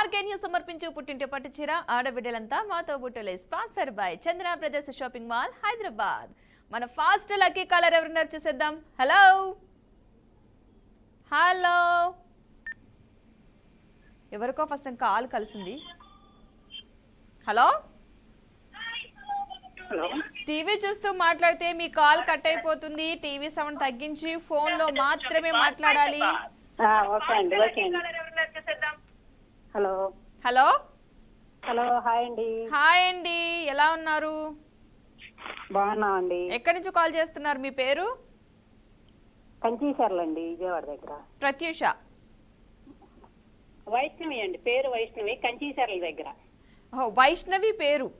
ఆర్కేన్యూ సమర్పించు పుట్టింటి పట్టు చీర ఆడబిడ్డలంతా మాతో బుట్టలే sponsor by Chandra brothers shopping mall Hyderabad. మన ఫాస్ట్ లక్కీ కాలర్ ఎవరున్నారు చూసేద్దాం. హలో హలో ఎవరికో ఫస్ట్ కాల్ కలిసింది. హలో టీవీ చూస్తూ మాట్లాడితే మీ కాల్ కట్ అయిపోతుంది. టీవీ సౌండ్ తగ్గించి ఫోన్ లో మాత్రమే మాట్లాడాలి. హలో హలో హలో హాయ్ అండి. హాయ్ అండి, ఎలా ఉన్నారు? బాగున్నామండి. ఎక్కడి నుంచి కాల్ చేస్తున్నారు? మీ పేరు? కంచీసర్లండి, విజయవాడ దగ్గర. ప్రత్యూష. వైష్ణవి అండి, పేరు వైష్ణవి, కంచీసర్ల దగ్గర. వైష్ణవి పేరు?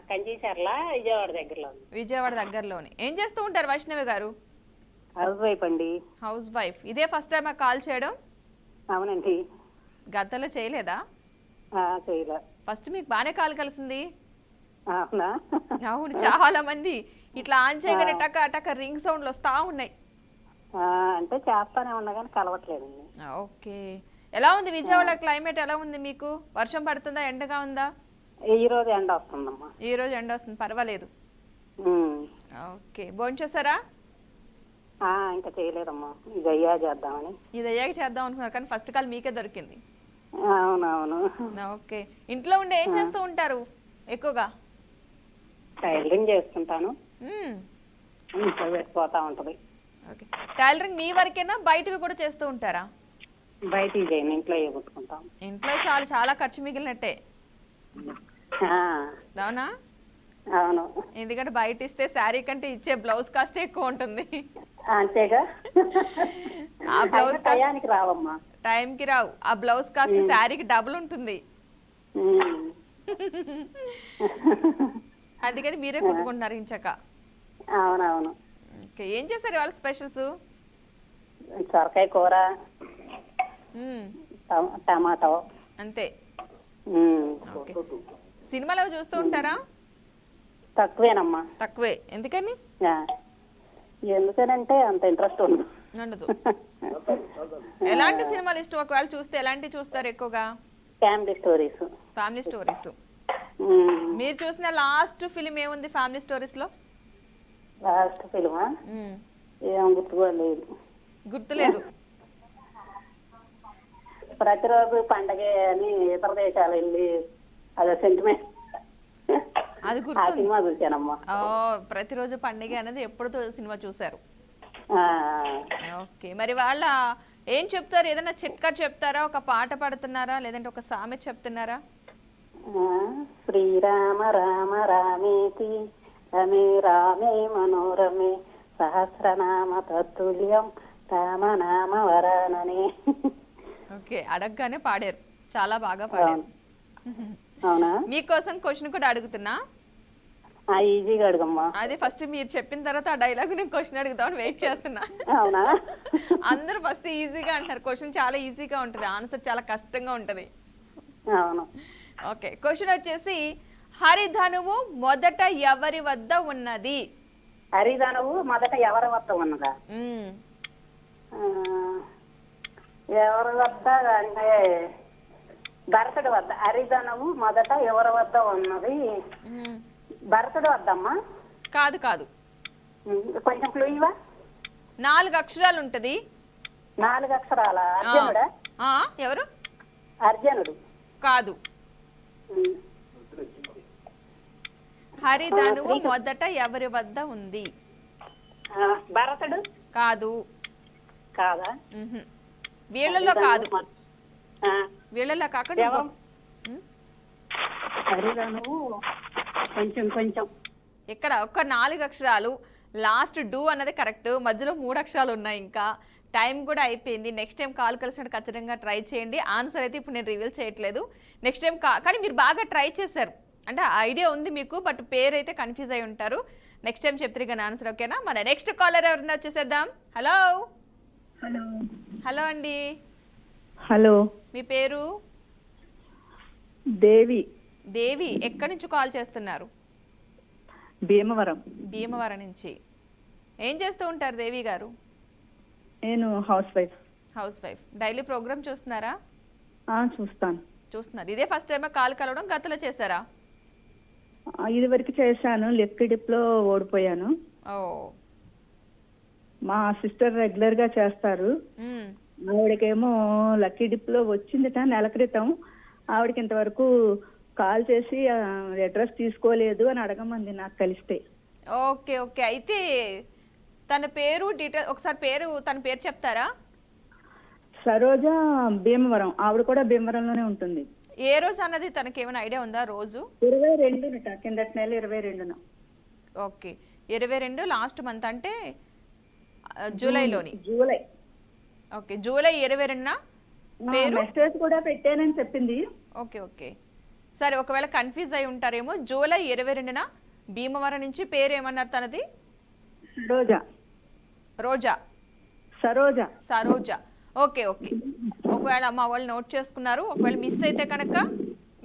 కంచీసర్ల, విజయవాడ దగ్గరలో. విజయవాడ దగ్గరలోనే. ఏం చేస్తూ ఉంటారు వైష్ణవి గారు? హౌస్ వైఫ్ అండి. House wife. ఇదే ఫస్ట్ టైం కాల్ చేయడం? అవునండి. గతంలో చేయలేదా? చేయలే. ఫస్ట్ మీకు బాగానే కాల్ కలిసింది. అవునా? అవును, చాలా మంది ఇట్లా ఆన్ చేయగానే టక టక రింగ్ సౌండ్లు వస్తా ఉన్నాయి. అంటే చేస్తానే ఉన్నా కానీ కలవట్లేదండి. ఓకే. ఎలా ఉంది విజయవాడ క్లైమేట్? ఎలా ఉంది మీకు? వర్షం పడుతుందా, ఎండగా ఉందా? ఈ రోజు ఎండ వస్తుందమ్మా. ఈ రోజు ఎండ వస్తుంది, పర్వాలేదు. ఓకే, భోంచేసారా? ఇంకా చేయలేదమ్మా, ఇది అయ్యా చేద్దామని. ఇది అయ్యాక చేద్దాం అనుకున్నారు కానీ ఫస్ట్ కాల్ మీకే దొరికింది. అవునవును. ఓకే. ఇంట్లో ఉండి ఏం చేస్తూ ఉంటారు ఎక్కువగా? టైలరింగ్ చేస్తుంటాను. ఇంట్లో పెట్టిపోతా ఉంటది. ఓకే. టైలరింగ్ మీ వరకేనా, బయటవి కూడా చేస్తూ ఉంటారా? బయటికి చేయను, ఇంట్లో కుట్టుకుంటాం. ఇంట్లో చాలా ఖర్చు మిగిలినట్టే. అవునా? అవును. ఎందుకంటే బయట ఇస్తే శారీ కంటే ఇచ్చే బ్లౌజ్ కాస్ట్ ఎక్కువ ఉంటుంది. అంతేగా. ఆ బ్లౌజ్ టయానికి రావమ్మా. టైంకి రావు. ఆ బ్లౌజ్ కాస్ట్ శారీకి డబుల్ ఉంటుంది. అందుకని మీరే కుట్టుకుంటున్నారు ఇంచక. అవునవును. ఓకే. ఏం చేశారు ఇవాళ స్పెషల్స్? సొరకాయ కూర, టమాటో. అంతే. సినిమాలో చూస్తూ ఉంటారా? తక్కువేనమ్మా. తక్కువే. ఎందుకని? ఎందుకనంటే అంత ఇంట్రెస్ట్ ఉండదు. ఎలాంటి సినిమాలు ఇష్టం? ఒకవేళ చూస్తే ఎలాంటివి చూస్తారు ఎక్కువగా? Family stories. Family stories. మీరు చూసిన లాస్ట్ ఫిలిం ఏముంది ఫ్యామిలీ స్టోరీస్ లో? లాస్ట్ ఫిలిమా? ఏం గుర్తుకోలేదు. గుర్తులేదు. ప్రతిరోజు పండగే అని ఇతర దేశాలు వెళ్ళి అదే సెంటిమెంట్, అది సినిమా చూసానమ్మా. ప్రతిరోజు పండుగ అనేది ఎప్పుడు సినిమా చూసారు? ఓకే. మరి వాళ్ళ ఏం చెప్తారు? ఏదైనా చిట్కా చెప్తారా? ఒక పాట పాడుతున్నారా, లేదంటే ఒక సామెత చెప్తున్నారా? శ్రీరామ రామ రామేతి రమే రామే మనోరమే సహస్రనామ తత్తుల్యం రామనామ వరాననే. ఓకే, అడగగానే పాడారు. చాలా బాగా పాడారు. అవునా? మీకోసం క్వశ్చన్ కూడా అడుగుతున్నా. ఈజీగా అడుగమ్మా. అదే ఫస్ట్ మీరు చెప్పిన తర్వాత ఆ డైలాగ్ నేను క్వశ్చన్ అడుగుతామని వెయిట్ చేస్తున్నా. అవునా? అందరూ ఫస్ట్ ఈజీగా అంటారు. క్వశ్చన్ చాలా ఈజీగా ఉంటుంది, ఆన్సర్ చాలా కష్టంగా ఉంటది. అవును. ఓకే. క్వశ్చన్ వచ్చేసి, హరిధనువు మొదట ఎవరి వద్ద ఉన్నది? హరిధనువు మొదట ఎవరి వద్ద ఉన్నదా? ఎవరి వద్ద అంటే భరతుడి వద్ద. హరిధనువు మొదట ఎవరి వద్ద ఉన్నది? భరతుడి వద్దమ్మా. కాదు కాదు. కొంచెం క్లూ ఇవ్వ. 4 అక్షరాలు ఉంటది. 4 అక్షరాల? అర్జునుడా? ఎవరు? అర్జునుడు కాదు. హరిధనువు మొదట ఎవరి వద్ద ఉంది? భరతుడు? కాదు. కాదా? వీళ్ళలో కాదు. వీళ్ళలో కాకుండా హరిధనువు కొంచెం కొంచెం ఇక్కడ ఒక 4 అక్షరాలు. లాస్ట్ డూ అన్నది కరెక్ట్. మధ్యలో 3 అక్షరాలు ఉన్నాయి. ఇంకా టైం కూడా అయిపోయింది. నెక్స్ట్ టైం కాల్ కలిసినట్టు ఖచ్చితంగా ట్రై చేయండి. ఆన్సర్ అయితే ఇప్పుడు నేను రివీల్ చేయట్లేదు. నెక్స్ట్ టైం కానీ మీరు బాగా ట్రై చేశారు, అంటే ఐడియా ఉంది మీకు, బట్ పేరు అయితే కన్ఫ్యూజ్ అయి ఉంటారు. నెక్స్ట్ టైం చెప్తారు కానీ ఆన్సర్. ఓకేనా? మన నెక్స్ట్ కాలర్ ఎవరన్నా వచ్చేసేద్దాం. Hello hello. హలో అండి. హలో. మీ పేరు? దేవి. దేవి. ఎక్కడి నుంచి కాల్ చేస్తున్నారు? భీమవరం. భీమవరం నుంచి. ఏం చేస్తూ ఉంటారు దేవి గారు? నేను housewife. Housewife. Daily programme చూస్తున్నారా? చూస్తాను. చూస్తున్నారు. ఇదే ఫస్ట్ టైం కాల్ కలవడం, గతంలో చేశారా? ఇది వరకు చేశాను, లెఫ్ట్ డిప్లో ఓడిపోయాను. ఓ. మా సిస్టర్ రెగ్యులర్ గా చేస్తారు. మ్మ్. ఆవిడకేమో లక్కీ డిప్లో వచ్చిందిట నెల క్రితం. ఆవిడకి ఇంతవరకు కాల్ చేసి అడ్రస్ తీసుకోలేదు అని అడగమంది నాకు కలిస్తే. ఓకే ఓకే, అయితే తన పేరు డీటెయిల్ ఒకసారి తన పేరు చెప్తారా? సరోజ, భీమవరం. ఆవిడ కూడా భీమవరంలోనే ఉంటుంది. ఏ రోజు అన్నది తనకి ఏమైనా ఐడియా ఉందా? రోజు 22న, కిందటి నెల 22న. ఓకే, 22 లాస్ట్ మంత్ అంటే జూలైలోని. జూలై. ఓకే, జూలై 22న పేరు. మెసేజ్ కూడా పెట్టానని చెప్పింది. ఓకే ఓకే, సరే, ఒకవేళ కన్ఫ్యూజ్ అయి ఉంటారేమో. జూలై 22న భీమవరం నుంచి పేరు ఏమన్నారు తనది? సరోజ. రోజా. సరోజ. సరోజ. ఓకే ఓకే, ఒకవేళ మా వాళ్ళు నోట్ చేసుకున్నారు. ఒకవేళ మిస్ అయితే కనుక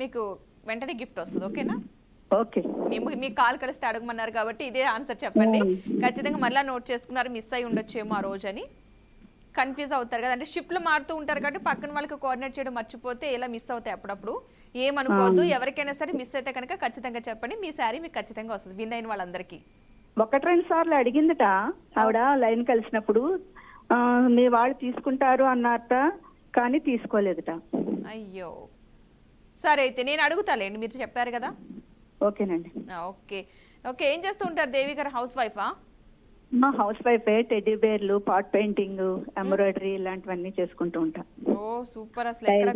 మీకు వెంటనే గిఫ్ట్ వస్తుంది. ఓకేనా? ఓకే. మీ కాల్ కలిస్తే అడగమన్నారు కాబట్టి ఇదే ఆన్సర్ చెప్పండి. ఖచ్చితంగా మళ్ళీ నోట్ చేసుకున్నారు, మిస్ అయి ఉండొచ్చేమో ఆ రోజు అని. కన్ఫ్యూజ్ అవుతారు కదా, అంటే షిఫ్ట్లు మారుతూ ఉంటారు కాబట్టి పక్కన వాళ్ళకి కోఆర్డినేట్ చేయడం మర్చిపోతే ఇలా మిస్ అవుతాయి అప్పుడప్పుడు. ఏమనుకోవద్దు, ఎవరికైనా సరే మిస్ అయితే కనుక ఖచ్చితంగా చెప్పండి, మీ శారీ మీకు ఖచ్చితంగా వస్తుంది విన్ అయిన వాళ్ళందరికీ. 1-2 సార్లు అడిగిందట ఆవిడ లైన్ కలిసినప్పుడు. మీ వాళ్ళు తీసుకుంటారు అన్నారట, కానీ తీసుకోలేదట. అయ్యో, సరే అయితే నేను అడుగుతాలేండి, మీరు చెప్పారు కదా. ఓకేనండి. ఓకే ఓకే, ఏం చేస్తూ ఉంటారు దేవి గారు? హౌస్ వైఫా? మా హౌస్ వైఫే. టెడ్డీ బేర్లు, పాట్ పెయింటింగ్, ఎంబ్రాయిడరీ ఇలాంటివన్నీ చేసుకుంటూ ఉంటా. ఓ సూపర్, అసలు ఎక్కడ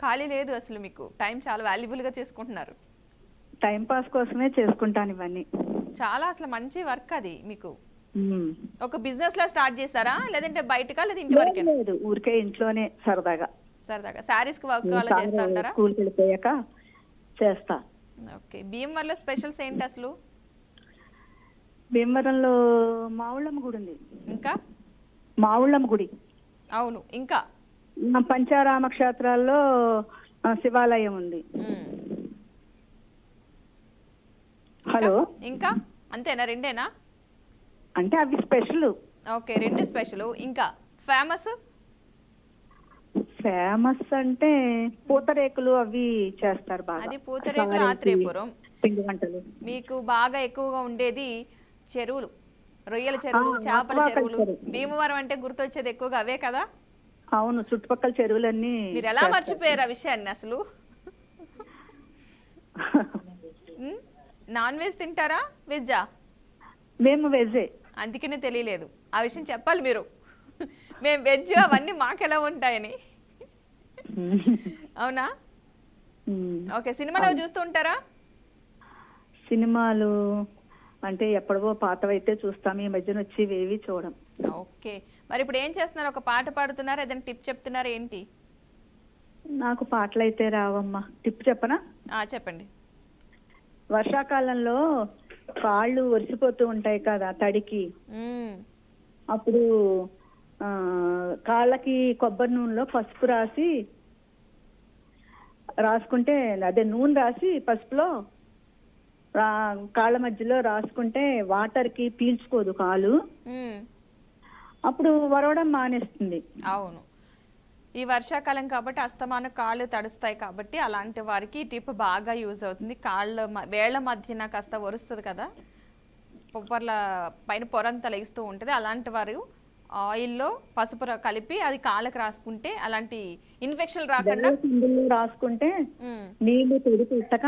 ఖాళీ లేదు అసలు, మీకు టైం చాలా వాల్యుబుల్ గా చేసుకుంటున్నారు. టైం పాస్ కోసమే చేసుకుంటాను ఇవన్నీ. చాలా అసలు మంచి వర్క్ అది మీకు. ఒక బిజినెస్ లా స్టార్ట్ చేశారా, లేదంటే బయటకా, లేదా ఇంటి వరకే? లేదు, ఊరికే ఇంట్లోనే సరదాగా. సరదాగా శారీస్ కి వర్క్ అలా చేస్తా ఉంటారా? స్కూల్కి వెళ్ళిపోయాక చేస్తా. ఓకే, భీమవరంలో స్పెషల్స్ ఏంటి అసలు? భీమవరంలో మావుళ్ళమ్మ గుడి ఉంది. ఇంకా మావుళ్ళమ్మ గుడి. అవును, ఇంకా పంచారామ క్షేత్రాల్లో శివాలయం ఉంది. హలో, ఇంకా అంతేనా? రెండేనా? అంటే అవి స్పెషల్. Okay, 2 special. ఇంకా ఫేమస్? ఫేమస్ అంటే పూతరేకులు అవి చేస్తారు బాగా. అది పూతరేకులు, ఆత్రేయపురం. పిండి వంటలు. మీకు బాగా ఎక్కువగా ఉండేది చెరువులు, రొయ్యల చెరువులు, చేపల చెరువులు. భీమవరం అంటే గుర్తొచ్చేది ఎక్కువగా అవే కదా? అవును, చుట్టుపక్కల చెరువులన్నీ. మీరు ఎలా మర్చిపోయారు ఆ విషయాన్ని అసలు? నాన్ వెజ్ తింటారా, వెజ్జా? మేము వెజ్జే. అందుకనే తెలియలేదు ఆ విషయం, చెప్పాలి మీరు. మేము వెజ్, అవన్నీ మాకెలా ఉంటాయని. అవునా? ఓకే, సినిమాలు అవి చూస్తూ ఉంటారా? సినిమాలు అంటే ఎప్పుడో పాతవైతే చూస్తాం, ఈ మధ్యన వచ్చి ఏవి చూడం. ఓకే, మరి ఇప్పుడు ఏం చేస్తున్నారు? ఒక పాట పాడుతున్నారా, ఏదైనా టిప్ చెప్తున్నారా ఏంటి? నాకు పాటలు అయితే రావమ్మా. టిప్ చెప్పనా? చెప్పండి. వర్షాకాలంలో కాళ్ళు ఒరిసిపోతూ ఉంటాయి కదా తడికి. అప్పుడు కాళ్ళకి కొబ్బరి నూనెలో పసుపు రాసుకుంటే, అదే నూనె రాసి పసుపులో కాళ్ళ మధ్యలో రాసుకుంటే వాటర్కి పీల్చుకోదు కాలు. అప్పుడు వరవడం మానేస్తుంది. అవును, ఈ వర్షాకాలం కాబట్టి అస్తమానం కాళ్ళు తడుస్తాయి కాబట్టి అలాంటి వారికి ఈ టిప్ బాగా యూజ్ అవుతుంది. వేళ్ల మధ్యన కాస్త ఒరుస్తుంది కదా, పొప్పర్ల పైన పొరంతా లెగుస్తూ ఉంటుంది. అలాంటి వారు ఆయిల్లో పసుపు కలిపి అది కాళ్ళకి రాసుకుంటే అలాంటి ఇన్ఫెక్షన్ రాకుండా రాసుకుంటే నీళ్లు తడి పెట్టక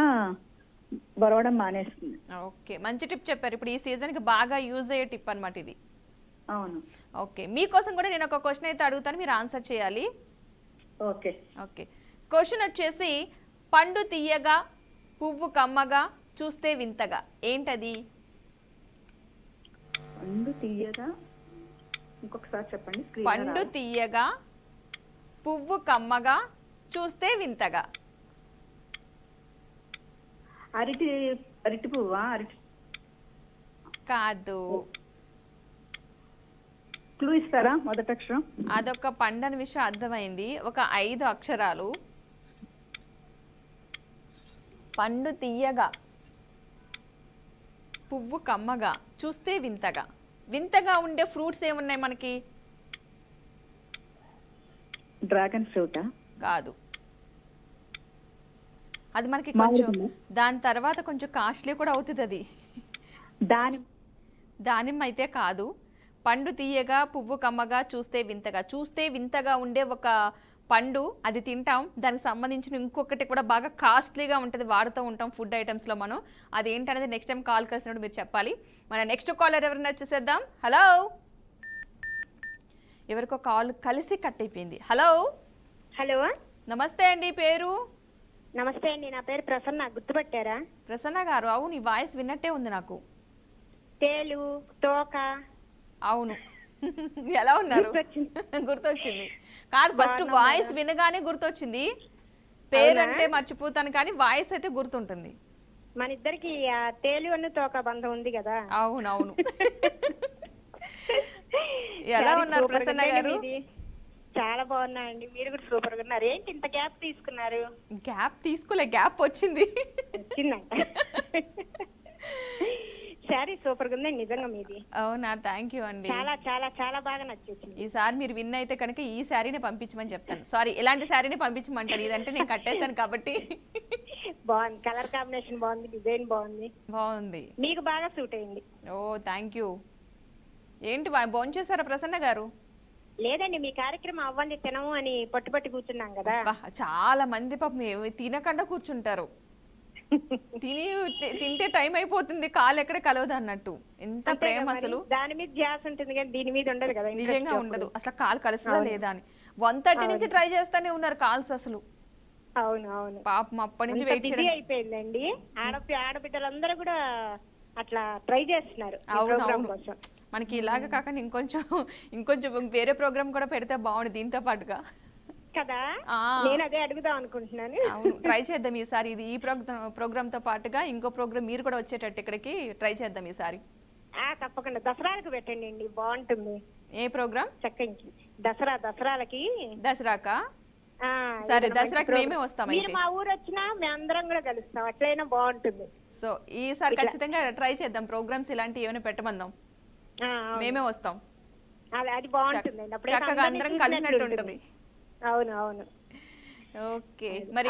బరవడం మానేస్తుంది. ఓకే, మంచి టిప్ చెప్పారు. ఇప్పుడు ఈ సీజన్ కి బాగా యూజ్ అయ్యే టిప్ అన్నమాట ఇది. అవును. ఓకే, మీకోసం కూడా నేను ఒక క్వశ్చన్ అయితే అడుగుతాను, మీరు ఆన్సర్ చేయాలి. ఓకే ఓకే, క్వశ్చన్ వచ్చేసి, పండు తీయగా పువ్వు కమ్మగా చూస్తే వింతగా, ఏంటది? పండు తీయగా, ఇంకొకసారి చెప్పండి. పండు తీయగా పువ్వు కమ్మగా చూస్తే వింతగా. అరటి పువ్వా? కాదు. క్లూ ఇస్తారా? మొదటి అక్షరం. అదొక పండు అనే విషయం అర్థమైంది. ఒక 5 అక్షరాలు. పండు తీయగా పువ్వు కమ్మగా చూస్తే వింతగా. వింతగా ఉండే ఫ్రూట్స్ ఏమున్నాయి మనకి? డ్రాగన్ ఫ్రూటా? కాదు. అది మనకి కొంచెం దాని తర్వాత కొంచెం కాస్ట్లీ కూడా అవుతుంది అది. దానిమ్మ అయితే కాదు. పండు తీయగా పువ్వు కమ్మగా చూస్తే వింతగా ఉండే ఒక పండు, అది తింటాం. దానికి సంబంధించిన ఇంకొకటి కూడా బాగా కాస్ట్లీగా ఉంటుంది, వాడుతూ ఉంటాం ఫుడ్ ఐటమ్స్లో మనం. అది ఏంటనేది నెక్స్ట్ టైం కాల్ కలిసినప్పుడు మీరు చెప్పాలి. మన నెక్స్ట్ కాలర్ ఎవరైనా వచ్చేసేద్దాం. హలో, ఎవరికో కాల్ కలిసి కట్ అయిపోయింది. హలో హలో, నమస్తే అండి, పేరు? నమస్తే అండి, నా పేరు ప్రసన్న. గుర్తుపట్టారా? ప్రసన్న గారు, అవును, ఈ వాయిస్ విన్నట్టే ఉంది నాకు. తేలు, తోక. అవును. ఎలా ఉన్నారు? గుర్తొచ్చింది కాదు, ఫస్ట్ వాయిస్ వినగానే గుర్తొచ్చింది. పేరు అంటే మర్చిపోతాను కానీ వాయిస్ అయితే గుర్తుంటుంది. మన ఇద్దరికి తేలు అన్న తోక బంధం ఉంది కదా. అవునవును. ఎలా ఉన్నారు ప్రసన్న గారు? చాలా బాగున్నాయండి, మీరు కూడా సూపర్ గా ఉన్నారు. ఏంటి ఇంత గ్యాప్ తీసుకున్నారు? గ్యాప్ తీసుకోలే, గ్యాప్ వచ్చింది. వచ్చిందంట. శారీ సూపర్ గా ఉందండి నిజంగా మీది. అవునా, థ్యాంక్ యూ అండి. చాలా చాలా చాలా బాగా నచ్చేసింది. ఈసారి మీరు విన్ అయితే కనుక ఈ శారీని పంపించమని చెప్తాను. సారీ, ఇలాంటి శారీని పంపించమంటాను, ఇదంటే నేను కట్టేశాను కాబట్టి. బాగుంది, కలర్ కాంబినేషన్ బాగుంది, డిజైన్ బాగుంది, బాగుంది, మీకు బాగా సూట్ అయింది. ఓ థ్యాంక్ యూ. ఏంటి భోంచేశారా ప్రసన్న గారు? లేదండి, మీ కార్యక్రమం అవ్వండి తినము అని పట్టుపట్టి కూర్చున్నాం కదా. చాలా మంది పాపం తినకుండా కూర్చుంటారు. తింటే టైం అయిపోతుంది, కాలు ఎక్కడ కలవదు అన్నట్టు. ఎంత ప్రేమ అసలు. దాని మీద ధ్యాస ఉంటుంది కానీ దీని మీద ఉండదు కదా. నిజంగా ఉండదు అసలు, కాలు కలుస్తుందా లేదా అని. 1:30 నుంచి ట్రై చేస్తానే ఉన్నారు కాల్స్ అసలు. అవును అవును, పాపం అప్పటి నుంచి వెయిట్ చేయడం అయిపోయిందండి. ఆడబిడ్డలందరూ కూడా అట్లా ట్రై చేస్తున్నారు. అవును, మనకి ఇలాగ కాకుండా ఇంకొంచెం వేరే ప్రోగ్రామ్ కూడా పెడితే బాగుంది దీంతో పాటుగా కదా. నేను అదే అడుగుదాం అనుకుంటున్నాను. అవును, ట్రై చేద్దాం ఈసారి. ఇది ఈ ప్రోగ్రామ్ తో పాటుగా ఇంకో ప్రోగ్రామ్ మీరు కూడా వచ్చేటట్టు ఇక్కడికి ట్రై చేద్దాం ఈసారి. తప్పకుండా దసరాలకు పెట్టండి అండి, బాగుంటుంది. ఏ ప్రోగ్రామ్? చక్కకి దసరాలకి. దసరాకా? సరే, దసరాకి మేమే వస్తాం. మీరు మా ఊరు వచ్చినా మేమందరం కూడా కలుస్తాం, అట్లయినా బాగుంటుంది. సో ఈసారి ఖచ్చితంగా ట్రై చేద్దాం, ప్రోగ్రామ్స్ ఇలాంటివి ఏమైనా పెట్టమందాం, మేమే వస్తాం. అది బాగుంటుంది, చక్కగా అందరం కలిసినట్టు ఉంటుంది. అవును అవును. ఓకే, మరి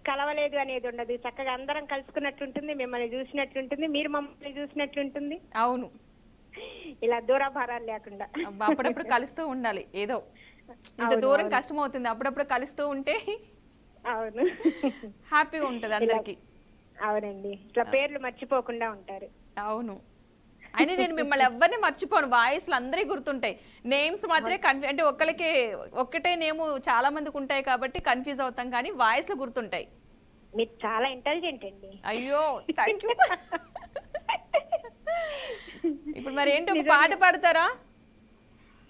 కలవలేదు అనేది ఉండదు, చక్కగా అందరం కలుసుకున్నట్టుంటుంది, మిమ్మల్ని చూసినట్టుంటుంది, మీరు మమ్మల్ని చూసినట్టుంటుంది. అవును, ఇలా దూరాభారాలు లేకుండా అప్పుడప్పుడు కలుస్తూ ఉండాలి. ఏదో ఇంత దూరం కష్టం అవుతుంది, అప్పుడప్పుడు కలుస్తూ ఉంటే అవును హ్యాపీగా ఉంటది అందరికి. అవునండి, ఇట్లా పేర్లు మర్చిపోకుండా ఉంటారు. అవును, అయినా నేను మిమ్మల్ని ఎవరిని మర్చిపోను, వాయిస్లు అందరికీ గుర్తుంటాయి. నేమ్స్ మాత్రమే అంటే ఒక్కటే నేమ్ చాలా మందికి ఉంటాయి కాబట్టి కన్ఫ్యూజ్ అవుతాం, కానీ వాయిస్లు గుర్తుంటాయి. మీరు చాలా ఇంటెలిజెంట్ అండి. అయ్యో థ్యాంక్ యూ. ఇప్పుడు మరి ఏంటి, ఒక పాట పాడతారా?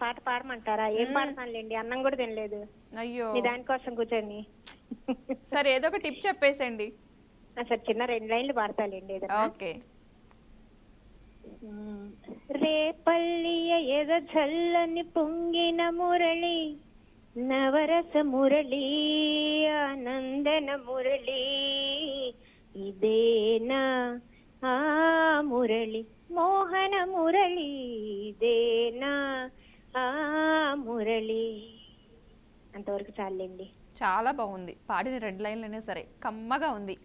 పాట పాడమంటారా? ఏం పాడతానులేండి, అన్నం కూడా తినలేదు. అయ్యో, దానికోసం కూర్చొని. సరే, ఏదో ఒక టిప్ చెప్పేసండి. సరే, చిన్న 2 లైన్లు పాడతాలేండి. ఓకే. రేపల్లియ ఎద చల్లని పొంగిన మురళి, నవరస మురళి, ఆనందన మురళి, ఇదేనా ఆ మురళి, మోహన మురళి, ఇదేనా ఆ మురళి. అంతవరకు చాలండి. చాలా బాగుంది, పాడిన 2 లైన్లనే సరే, కమ్మగా ఉంది.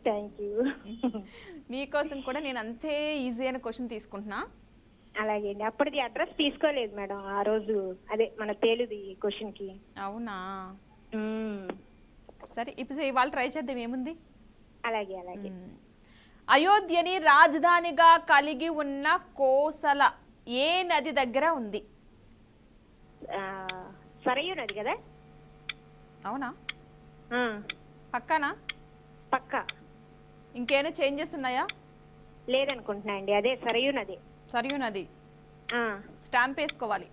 Thank you. మీకోసం కూడా నేను అంతే ఈజీ అయిన క్వశ్చన్ తీసుకుంటున్నా. అలాగే అండి, అప్పటిది అడ్రస్ తీసుకోలేదు మేడం ఆ రోజు, అదే మన తేలుది క్వశ్చన్ కి. అవునా, సరే ఇప్పుడు ఇవాళ ట్రై చేద్దాం, ఏముంది. అలాగే అలాగే. అయోధ్యని రాజధానిగా కలిగి ఉన్న కోసల ఏ నది దగ్గర ఉంది? సరయూ నది కదా. అవునా, పక్కానా? పక్కా. ఇంకేమైనా చేంజెస్ ఉన్నాయా? లేదనుకుంటున్నా అండి, అదే సరయూ నది. సరయూ నది, స్టాంప్ వేసుకోవాలి.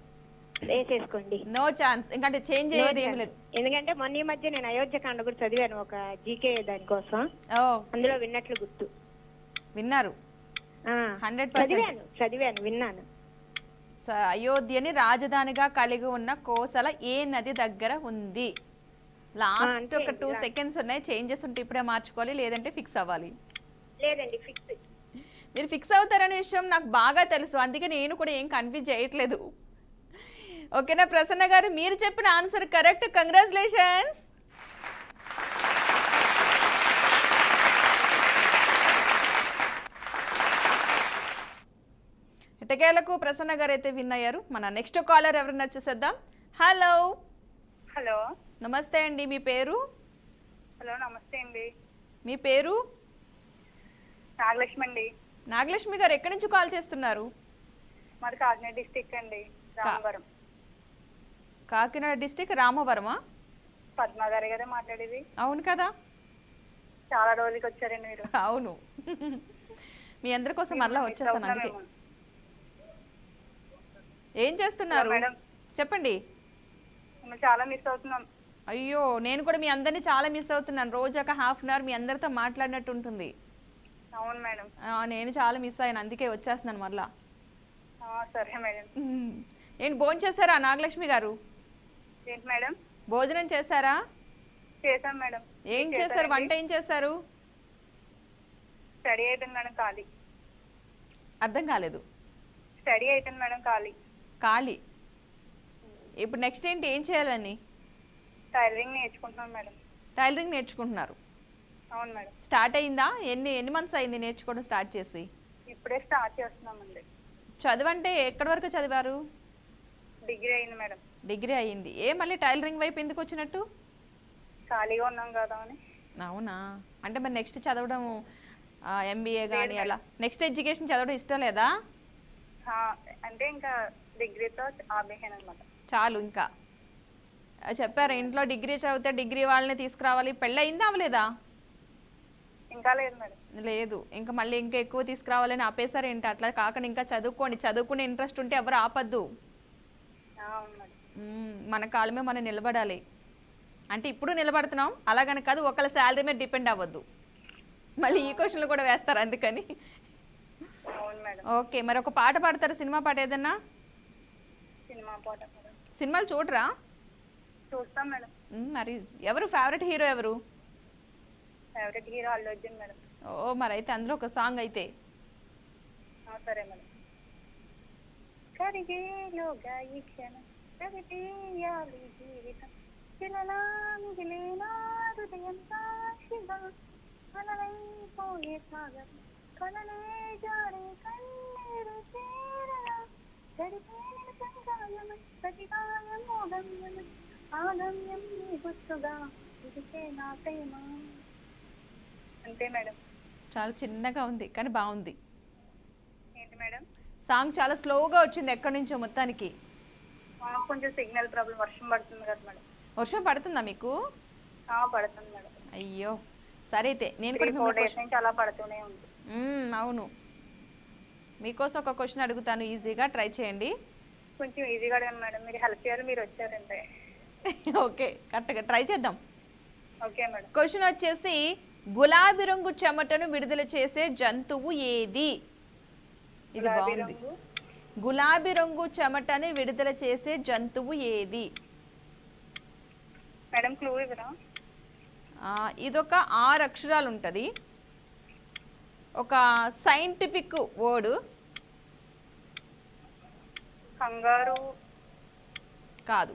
వేసేసుకోండి, నో ఛాన్స్, ఇంకంటే చేంజ్ అయ్యేది ఏమి లేదు. ఎందుకంటే మొన్న ఈ మధ్య నేను అయోధ్యకాండ కూడా చదివాను, ఒక జీకే దానికోసం. అందులో విన్నట్లు గుర్తు. విన్నారు? 100% చదివాను, విన్నాను. అయోధ్యని రాజధానిగా కలిగి ఉన్న కోసల ఏ నది దగ్గర ఉంది? లాస్ట్ ఒక 2 సెకండ్స్ ఉన్నాయి, చేంజెస్ ఉంటే ఇప్పుడే మార్చుకోవాలి, లేదంటే ఫిక్స్ అవ్వాలి. లేదండి, ఫిక్స్. మీరు ఫిక్స్ అవుతారనే విషయం నాకు బాగా తెలుసు, అందుకే నేను కూడా ఏం కన్ఫ్యూజ్ చేయట్లేదు. ఓకేనా ప్రసన్న గారు, మీరు చెప్పిన ఆన్సర్ కరెక్ట్, కంగ్రాచులేషన్స్. ఎట్టకేలకు ప్రసన్న గారు అయితే విన్ అయ్యారు. మన నెక్స్ట్ కాలర్ ఎవరన్నా చూసేద్దాం. హలో హలో నమస్తే అండి, మీ పేరు? హలో నమస్తే అండి, మీ పేరు? నాగలక్ష్మి అండి. నాగలక్ష్మి గారు ఎక్కడి నుంచి కాల్ చేస్తున్నారు? మాది కాకినాడ డిస్టిక్ అండి, రామవరం. కాకినాడ డిస్టిక్ రామవరమా? పద్మ గారు కదా మాట్లాడేది? అవును కదా, చాలా రోజులకి వచ్చారండి మీరు. అవును. మీ అందరి కోసం మళ్ళీ వచ్చేస్తాను అందుకే. ఏం చేస్తున్నారు మేడం చెప్పండి. మిమ్మల్ని చాలా మిస్ అవుతున్నాం. అయ్యో, నేను కూడా మీ అందరినీ చాలా మిస్ అవుతున్నాను. రోజు ఒక హాఫ్ అన్ అవర్ మీ అందరితో మాట్లాడినట్టు ఉంటుంది. అవును మేడం. నేను చాలా మిస్ అయ్యాను, అందుకే వచ్చేస్తున్నాను మళ్ళా. సరే మేడం. ఏంటి భోజనం చేశారా నాగలక్ష్మి గారు? ఏంటి మేడం? భోజనం చేశారా? చేశాం మేడం. ఏం చేశారు, వంట ఏం చేశారు? స్టడీ అయిపోయింది మేడం, ఖాళీ. అర్థం కాలేదు. స్టడీ అయిపోయింది మేడం, ఖాళీ. ఖాళీ. ఇప్పుడు నెక్స్ట్ ఏంటి, ఏం చేయాలని? టైలరింగ్ నేర్చుకుంటున్నాం మేడం. టైలరింగ్ నేర్చుకుంటున్నారు? అవును మేడం. స్టార్ట్ అయిందా? ఎన్ని మంత్స్ అయింది నేర్చుకోవడం స్టార్ట్ చేసి? ఇప్పుడే స్టార్ట్ చేస్తున్నామండి. చదవంటే ఎక్కడి వరకు చదివారు? డిగ్రీ అయింది మేడం. డిగ్రీ అయ్యింది. మళ్ళీ టైలరింగ్ వైపు ఎందుకు వచ్చినట్టు? ఖాళీగా ఉన్నాం కదా అని. అవునా, అంటే మరి నెక్స్ట్ చదవడం ఎంబీఏ కానీ అలా నెక్స్ట్ ఎడ్యుకేషన్ చదవడం ఇష్టం లేదా? అంటే ఇంకా డిగ్రీతో ఆపేసాను అనమాట. చాలు ఇంకా. చెప్పారు ఇంట్లో డిగ్రీ చదివితే డిగ్రీ వాళ్ళని తీసుకురావాలి. పెళ్ళి అయిందా అవ్వలేదా? ఇంకా లేదు మేడం. లేదు, ఇంకా మళ్ళీ ఇంకా ఎక్కువ తీసుకురావాలని ఆపేశారు ఏంటి? అట్లా కాకుండా ఇంకా చదువుకోండి. చదువుకునే ఇంట్రెస్ట్ ఉంటే ఎవరు ఆపద్దు. అవును మేడం. మన కాళ్ళ మీద మనం నిలబడాలి. అంటే ఇప్పుడు నిలబడుతున్నాం అలాగని కాదు, ఒకళ్ళ శాలరీ మీద డిపెండ్ అవ్వద్దు. మళ్ళీ ఈ క్వశ్చన్లు కూడా వేస్తారు అందుకని. అవును మేడం. ఓకే, మరి ఒక పాట పాడతారు, సినిమా పాట ఏదన్నా? సినిమా పాట మేడం. సినిమాలు చూడరా? చూస్తాం మేడం. మరి ఎవరు ఫేవరెట్ హీరో ఎవరు? Favourite hero Allu Arjun madam. ఓ, మరి అయితే అందులో ఒక సాంగ్ అయితే. సరే మేడం. కరిగేలోగా ఈ క్షణం కరిగేయాలి జీవితం చిలలా మిగిలేనా హృదయం సాక్షిగా కలలైపోయే సాగరం కలలే జారే కన్నీరు చేరగా గడిపేన సంగాయమై ప్రతిగాయం మోగమ్యమై ఆగమ్యం నీ గుర్తుగా ఇదికే నా ప్రేమ. అంతే మేడం. చాలా చిన్నగా ఉంది కానీ బాగుంది. ఏంటి మేడం? సాంగ్ చాలా స్లోగా వచ్చింది ఎక్కడి నుంచో మొత్తానికి. కొంచెం సిగ్నల్ ప్రాబ్లం, వర్షం పడుతుంది కదా మేడం. వర్షం పడుతుందా మీకు? పడుతుంది మేడం. అయ్యో, సరే అయితే నేను కూడా 3-4 days నుంచి అలా పడుతూనే ఉంది. అవును, మీకోసం ఒక క్వశ్చన్ అడుగుతాను, ఈజీగా ట్రై చేయండి. కొంచెం ఈజీగా అడగండి మేడం, మీరు హెల్ప్ చేయాలి, మీరు వచ్చారంటే. ఓకే, కరెక్ట్గా ట్రై చేద్దాం. Okay madam. క్వశ్చన్ వచ్చేసి, గులాబీ రంగు చెమటను విడుదల చేసే జంతువు ఏది? ఇది బాగుంది. గులాబీ రంగు చెమటని విడుదల చేసే జంతువు ఏది? మేడం క్లూ ఇవ్వరా? ఇదొక 6 అక్షరాలు ఉంటుంది. ఒక సైంటిఫిక్ వర్డ్. కంగారు కాదు,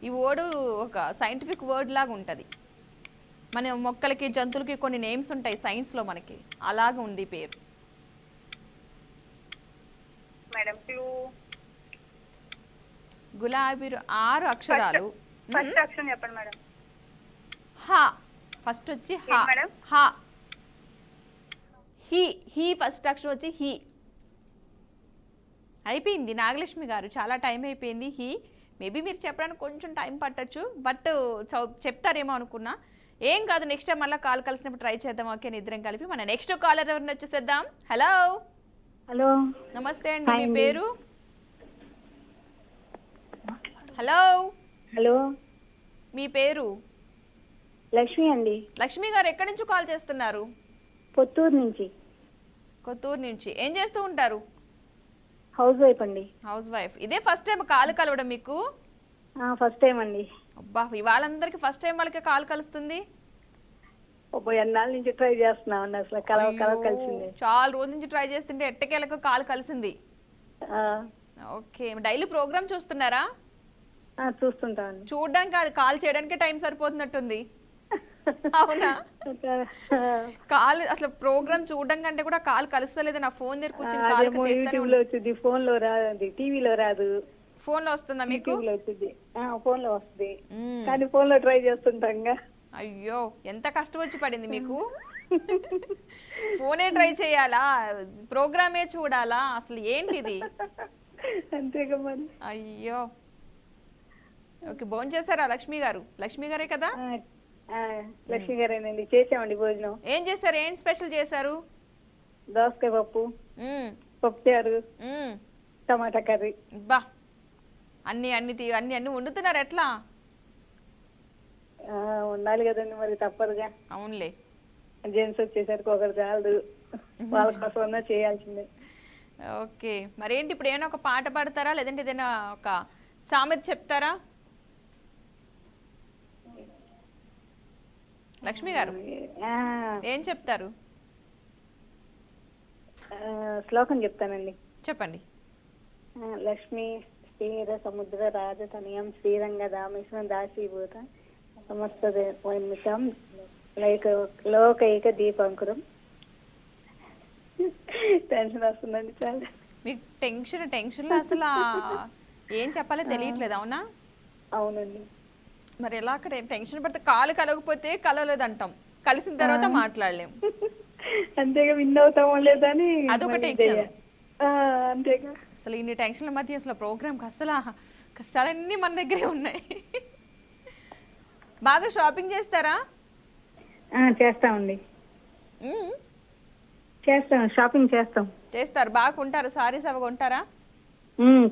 ఈ వర్డ్ ఒక సైంటిఫిక్ వర్డ్ లాగా ఉంటుంది. మన మొక్కలకి జంతువులకి కొన్ని నేమ్స్ ఉంటాయి సైన్స్లో, మనకి అలాగ ఉంది పేరు. Madam clue. గులాబీ 6 అక్షరాలు. ఫస్ట్ అక్షరం చెప్పండి మేడం. హా. ఫస్ట్ వచ్చి హా. మేడం? హా. హీ ఫస్ట్ అక్షరం వచ్చి హీ. అయిపోయింది నాగలక్ష్మి గారు, చాలా టైం అయిపోయింది. హీ. మేబీ మీరు చెప్పడానికి కొంచెం టైం పట్టచ్చు, బట్ చెప్తారేమో అనుకున్నా. ఏం కాదు, నెక్స్ట్ టైం మళ్ళీ కాల్ కలిసినప్పుడు ట్రై చేద్దాం. ఓకే, ఇద్దరం కలిపి మన నెక్స్ట్ కాలర్ ఎవరిని వచ్చేసేద్దాం. హలో హలో నమస్తే అండి, మీ పేరు? హలో హలో మీ పేరు? లక్ష్మి అండి. లక్ష్మి గారు ఎక్కడి నుంచి కాల్ చేస్తున్నారు? పొత్తూరు నుంచి. కొత్తూరు నుంచి. ఏం చేస్తూ ఉంటారు? హౌస్ వైఫ్ అండి. House wife. ఇదే ఫస్ట్ టైం కాల్ కలవడం మీకు? ఫస్ట్ టైం అండి. అబ్బా, వాళ్ళందరికీ ఫస్ట్ టైం వాళ్ళకి కాల్ కలుస్తుంది. ఎన్నాళ్ళ నుంచి ట్రై చేస్తున్నామండి, అసలు కలిసింది. చాలా రోజుల నుంచి ట్రై చేస్తుంటే ఎట్టకేలకు కాల్ కలిసింది. ఓకే, డైలీ ప్రోగ్రామ్ చూస్తున్నారా? చూస్తుంటామండి. చూడడానికి కాదు, కాల్ చేయడానికి టైం సరిపోతున్నట్టుంది. అవునా? కాల్ అసలు ప్రోగ్రామ్ చూడడం కంటే కూడా కాల్ కలుస్తలేదు, నా ఫోన్ దగ్గర కూర్చొని కాల్ అదేమో యూట్యూబ్ లో వచ్చింది, ఫోన్ లో రాదు, టీవీలో రాదు. ఫోన్ లో వస్తుందా మీకు? యూట్యూబ్ లో వచ్చింది, ఫోన్ లో వస్తుంది. కానీ ఫోన్ లో ట్రై చేస్తుంటాంగా. అయ్యో ఎంత కష్టం వచ్చి పడింది మీకు. ఫోనే ట్రై చేయాలా, ప్రోగ్రామే చూడాలా, అసలు ఏంటిది? అంతేగా మరి. అయ్యో. ఓకే, భోజనం చేశారా లక్ష్మి గారు? లక్ష్మి గారే కదా? లక్ష్మి గారేనండి. చేసామండి భోజనం. ఏం చేశారు? ఏం స్పెషల్ చేశారు? దోసకాయ పప్పు, మ్మ్. పప్పుచారు, మ్మ్. టమాటా కర్రీ. బా, అన్ని అన్ని అన్ని అన్ని వండుతున్నారు ఎట్లా? ఉండాలి కదండి మరి, తప్పదుగా. అవునులే. జెంట్స్ వచ్చేసరికి ఒకరు చాలు, వాళ్ళ కోసం చేయాల్సిందే. ఓకే, మరేంటి ఇప్పుడు ఏమైనా ఒక పాట పాడతారా, లేదంటే ఏదైనా ఒక సామెత చెప్తారా లక్ష్మి గారు? ఏం చెప్తారు? శ్లోకం చెప్తానండి. చెప్పండి. లక్ష్మి స్థిర సముద్ర రాజతనయం శ్రీరంగ దామేశ్వరం దాసీభూత సమస్త వైమిషం లోకైక దీపంకురం. టెన్షన్ వస్తుందండి చాలా. మీకు టెన్షన్లో అసలు ఏం చెప్పాలో తెలియట్లేదు, అవునా? అవునండి. మరి ఎలా టెన్షన్ పడితే కాలు కలగకపోతే కలవలేదంటాం, కలిసిన తర్వాత మాట్లాడలేం. అంతేగా, విన్ అవుతామో లేదని అదొక టెన్షన్. అంతేగా. అసలు ఇన్ని టెన్షన్ల మధ్య అసలు ప్రోగ్రామ్కి అసలు కష్టాలన్నీ మన దగ్గరే ఉన్నాయి. బాగా షాపింగ్ చేస్తారా? చేస్తామండి. చేస్తాం, షాపింగ్ చేస్తాం. చేస్తారు, బాగా కొంటారు. సారీస్ అవి కొంటారా?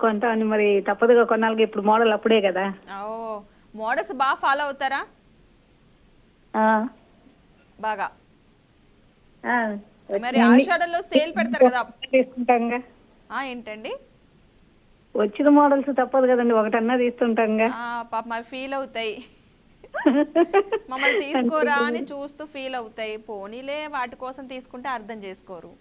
కొంటామండి, మరి తప్పదుగా కొన్నాళ్ళకి. ఇప్పుడు మోడల్ అప్పుడే కదా. ఓ, మోడల్స్ బాగా ఫాలో అవుతారా? బాగా. మరి ఆషాఢంలో సేల్ పెడతారు కదా, తీసుకుంటాంగా. ఏంటండి? వచ్చిన మోడల్స్ తప్పదు కదండి, ఒకటన్నా తీస్తుంటాంగా. పాప మరి ఫీల్ అవుతాయి, మమ్మల్ని తీసుకోరా అని చూస్తూ ఫీల్ అవుతాయి. పోనీలే, వాటి కోసం తీసుకుంటే అర్థం చేసుకోరు.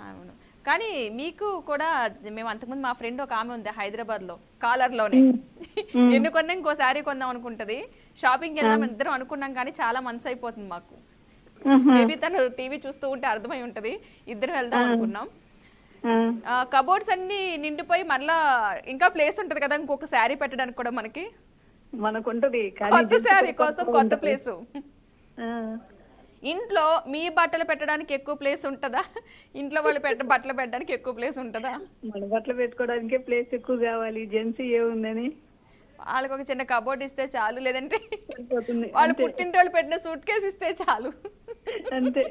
అవును, కానీ మీకు కూడా మేము అంతకుముందు మా ఫ్రెండ్ ఒక ఆమె ఉంది హైదరాబాద్ లో, కాలర్ లోనే ఎన్నుకొన్నా ఇంకో శారీ కొందాం అనుకుంటది. షాపింగ్ వెళ్దాం ఇద్దరం అనుకున్నాం, కానీ చాలా మంత్స్ అయిపోతుంది మాకు. మేబీ తను టీవీ చూస్తూ ఉంటే అర్థమై ఉంటది, ఇద్దరం వెళ్దాం అనుకున్నాం. కబోర్డ్స్ అన్ని నిండిపోయి మళ్ళా ఇంకా ప్లేస్ ఉంటది కదా ఇంకొక శారీ పెట్టడానికి కూడా మనకుంటది. కొత్త శారీ కోసం కొత్త ప్లేసు. ఇంట్లో మీ బట్టలు పెట్టడానికి ఎక్కువ ప్లేస్ ఉంటుందా, ఇంట్లో వాళ్ళు బట్టలు పెట్టడానికి ఎక్కువ ప్లేస్ ఉంటుందా? మన బట్టలు పెట్టుకోవడానికే ప్లేస్ ఎక్కువ కావాలి, జెంట్స్ ఏముందని. వాళ్ళకి ఒక చిన్న కబోర్డ్ ఇస్తే చాలు, లేదంటే వాళ్ళు పుట్టింటోళ్ళు పెట్టిన సూట్ కేసు ఇస్తే చాలు. అంతే,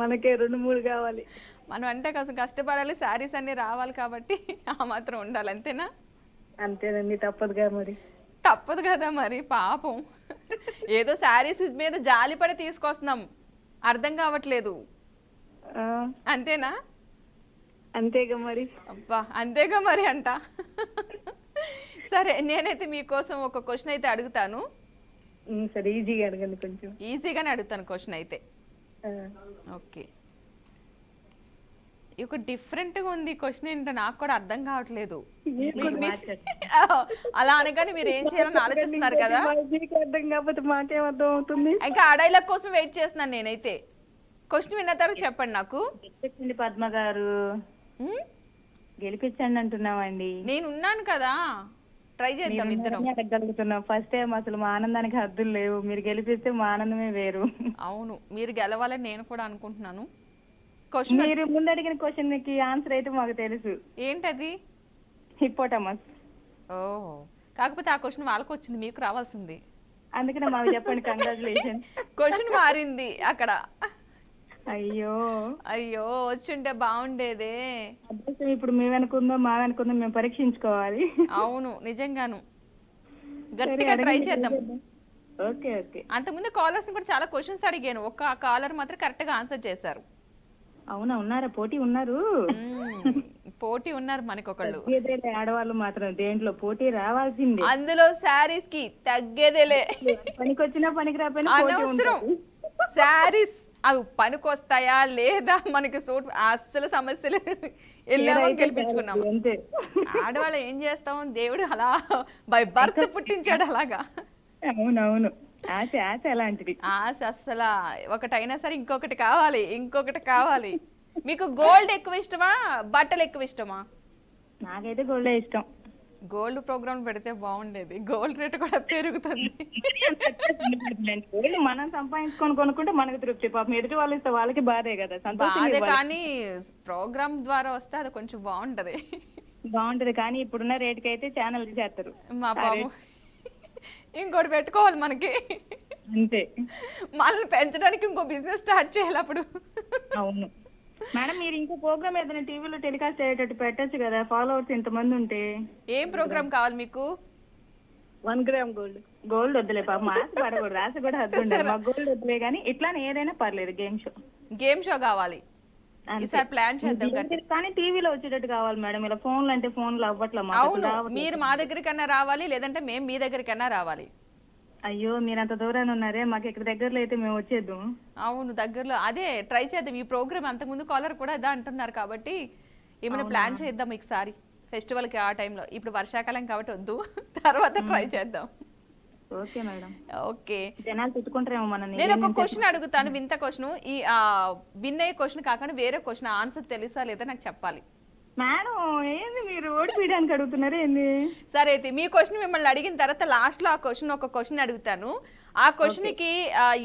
మనకే 2-3 కావాలి. మనం అంటే కొంచెం కష్టపడాలి, శారీస్ అన్ని రావాలి కాబట్టి ఆ మాత్రం ఉండాలి, అంతేనా? అంతేనండి, తప్పదుగా మరి. తప్పదు కదా మరి, పాపం ఏదో శారీస్ మీద జాలిపడి తీసుకొస్తున్నాం, అర్థం కావట్లేదు, అంతేనా? అంతేగా మరి. అబ్బా, అంతేగా మరి అంట. సరే, నేనైతే మీకోసం ఒక క్వశ్చన్ అయితే అడుగుతాను. సరే, ఈజీగా అడగండి. కొంచెం ఈజీగానే అడుగుతాను క్వశ్చన్ అయితే. ఓకే, ఒక డిఫరెంట్గా ఉంది క్వశ్చన్, ఏంటో నాకు కూడా అర్థం కావట్లేదు. అలా అనగానే మీరు ఏం చేయాలని ఆలోచిస్తున్నారు కదా, అర్థం కాకపోతే మాకేం అర్థం అవుతుంది. ఇంకా ఆ డైలాగ్ కోసం వెయిట్ చేస్తున్నాను నేనైతే. క్వశ్చన్ విన్న తర్వాత చెప్పండి నాకు. గెలిపించండి పద్మ గారు, గెలిపించండి అంటున్నామండి. నేను ఉన్నాను కదా, ట్రై చేద్దాం ఇద్దరం. అడగలుగుతున్నాం, ఫస్ట్ టైం. అసలు మా ఆనందానికి హద్దులు లేవు, మీరు గెలిపిస్తే మా ఆనందమే వేరు. అవును, మీరు గెలవాలని నేను కూడా అనుకుంటున్నాను. మీరు ముందు అడిగిన క్వశ్చన్ కి ఆన్సర్ అయితే మాకు తెలుసు. ఏంటది? హిప్పోటమస్. ఓహో, కాకపోతే ఆ క్వశ్చన్ వాళ్ళకి వచ్చింది, మీకు రావాల్సింది. అందుకనే మాకు చెప్పండి. కంగ్రాచులేషన్. క్వశ్చన్ మారింది అక్కడ. అయ్యో అయ్యో, వచ్చుంటే బాగుండేదే. ఇప్పుడు మేము అనుకుందో మా అనుకుందో మేము పరీక్షించుకోవాలి. అవును, నిజంగాను. గట్టిగా ట్రై చేద్దాం. Okay okay. అంతకుముందు కాలర్స్ కూడా చాలా క్వశ్చన్స్ అడిగాను, ఒక కాలర్ మాత్రం కరెక్ట్ గా ఆన్సర్ చేశారు. అవునా, ఉన్నారా? పోటీ ఉన్నారు, పోటీ ఉన్నారు మనకొకళ్ళు. ఆడవాళ్ళు మాత్రం దేంట్లో పోటీ రావాల్సిందే. అందులో శారీస్ కి తగ్గేదేలే. పనికొచ్చినా పనికి రాకపోయినా అనవసరం. శారీస్ అవి పనికొస్తాయా లేదా మనకి సూట్, అస్సలు సమస్యలు. వెళ్ళామో గెలిపించుకున్నాము. ఆడవాళ్ళు ఏం చేస్తాం, దేవుడు అలా బై బర్త్ పుట్టించాడు అలాగా. అవునవును. ఆశ ఆశ అలాంటిది. ఆశ అస్సలు ఒకటైనా సరే ఇంకొకటి కావాలి, ఇంకొకటి కావాలి. మీకు గోల్డ్ ఎక్కువ ఇష్టమా, బట్టలు ఎక్కువ ఇష్టమా? నాకైతే గోల్డే ఇష్టం. గోల్డ్ ప్రోగ్రామ్ పెడితే బాగుండేది, గోల్డ్ రేట్ కూడా పెరుగుతుంది. గోల్డ్ మనం సంపాదించుకొని కొనుక్కుంటే మనకు తృప్తి, పాపం ఎదుటి వాళ్ళు ఇస్తే వాళ్ళకి బాధే కదా, సంతోషం బాధే, ఇవ్వాలి. కానీ ప్రోగ్రామ్ ద్వారా వస్తే అది కొంచెం బాగుంటది. బాగుంటది కానీ ఇప్పుడున్న రేటుకి అయితే ఛానల్ చేస్తారు. మా బాబు ఇంకోటి పెట్టుకోవాలి మనకి, అంతే. మనల్ని పెంచడానికి ఇంకో బిజినెస్ స్టార్ట్ చేయాలి అప్పుడు. అవును మేడం, మీరు ఇంకో ప్రోగ్రామ్ ఏదైనా టీవీలో టెలికాస్ట్ అయ్యేటట్టు పెట్టచ్చు కదా, ఫాలోవర్స్ ఇంతమంది ఉంటే. ఏం ప్రోగ్రామ్ కావాలి మీకు? 1 గ్రామ్ గోల్డ్. గోల్డ్ వద్దులే పాపం, ఆశ పడకూడదు, ఆశ కూడా హద్దు ఉండాలి. మాకు గోల్డ్ వద్దులే కానీ ఇట్లానే ఏదైనా పర్లేదు, గేమ్ షో. గేమ్ షో కావాలి, ఈసారి ప్లాన్ చేద్దాం. కానీ టీవీలో వచ్చేటట్టు కావాలి మేడం, ఇలా ఫోన్లు అంటే ఫోన్లు అవ్వట్లే మాకు. అవును, మీరు మా దగ్గరికన్నా రావాలి, లేదంటే మేము మీ దగ్గరికన్నా రావాలి. అయ్యో మీరు అంత దూరాన్ని ఉన్నారే, మాకు ఇక్కడ దగ్గరలో అయితే మేము వచ్చేద్దాం. అవును, దగ్గరలో అదే ట్రై చేద్దాం. ఈ ప్రోగ్రామ్ అంతకుముందు కాలర్ కూడా ఇదా అంటున్నారు కాబట్టి ఏమైనా ప్లాన్ చేద్దాం ఈసారి ఫెస్టివల్కి ఆ టైంలో. ఇప్పుడు వర్షాకాలం కాబట్టి వద్దు, తర్వాత ట్రై చేద్దాం. Okay madam. ఓకే, జనాలు తిట్టుకుంటారేమో మనని. నేను ఒక క్వశ్చన్ అడుగుతాను, వింత క్వశ్చన్. ఈ విన్ అయ్యే క్వశ్చన్ కాకుండా వేరే క్వశ్చన్, ఆన్సర్ తెలుసా లేదా నాకు చెప్పాలి. మేడం ఏంది మీరు ఓడిపోయడానికి అడుగుతున్నారు ఏంది? సరే అయితే మీ క్వశ్చన్ మిమ్మల్ని అడిగిన తర్వాత లాస్ట్ లో ఆ క్వశ్చన్ ఒక క్వశ్చన్ అడుగుతాను. ఆ క్వశ్చన్ కి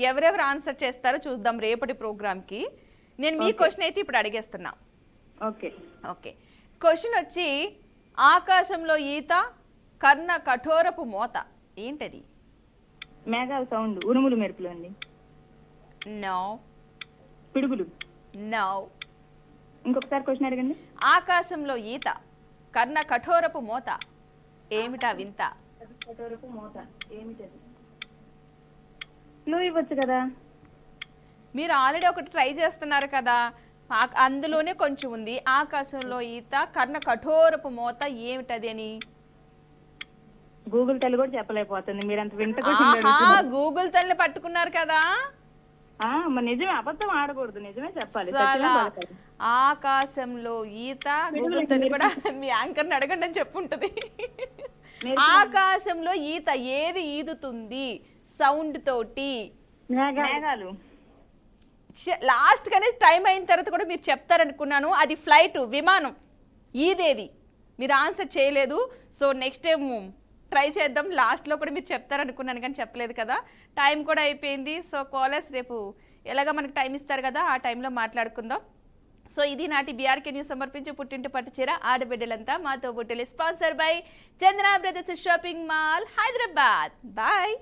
ఎవరెవరు ఆన్సర్ చేస్తారో చూద్దాం రేపటి ప్రోగ్రామ్ కి. నేను మీ క్వశ్చన్ అయితే ఇప్పుడు అడిగేస్తున్నా. ఓకే ఓకే, క్వశ్చన్ వచ్చి ఆకాశంలో ఈత, కర్ణ కఠోరపు మోత ఏంటది? మేఘాల సౌండ్, ఉరుములు మెరుపులు అండి. నో. పిడుగులు. నో. ఇంకొకసారి క్వశ్చన్ అడగండి. ఆకాశంలో ఈత, కర్ణ కఠోరపు మోత ఏమిటా వింత? మోత ఏమిటది? క్లూ ఇవ్వచ్చు కదా. మీరు ఆల్రెడీ ఒకటి ట్రై చేస్తున్నారు కదా, అందులోనే కొంచెం ఉంది. ఆకాశంలో ఈత, కర్ణ కఠోరపు మోత ఏమిటది అని. గూగుల్ తల్లి కూడా చెప్పలేకపోతుంది, మీరు అంత వింత గూగుల్ తల్లి పట్టుకున్నారు కదా. మరి నిజమే, అబద్ధం ఆడకూడదు, నిజమే చెప్పాలి. ఆకాశంలో ఈత, గూగుల్ తల్లి కూడా మీ యాంకర్ ని అడగండి అని చెప్పుంటది. ఆకాశంలో ఈత ఏది ఈదుతుంది సౌండ్ తోటి? మేఘాలు. లాస్ట్ కానీ టైం అయిన తర్వాత కూడా మీరు చెప్తారనుకున్నాను, అది ఫ్లైట్, విమానం. ఈదేది మీరు ఆన్సర్ చేయలేదు. సో నెక్స్ట్ టైం ట్రై చేద్దాం, లాస్ట్లో కూడా మీరు చెప్తారనుకున్నాను కానీ చెప్పలేదు కదా. టైం కూడా అయిపోయింది. సో కాలర్స్ రేపు ఎలాగ మనకు టైం ఇస్తారు కదా, ఆ టైంలో మాట్లాడుకుందాం. సో ఇది నాటి బీఆర్కే న్యూస్ సమర్పించి పుట్టింటి పట్టు చీర ఆడబిడ్డలంతా మాతో బుట్టెలు, sponsor by Chandra brothers shopping mall, Hyderabad. Bye.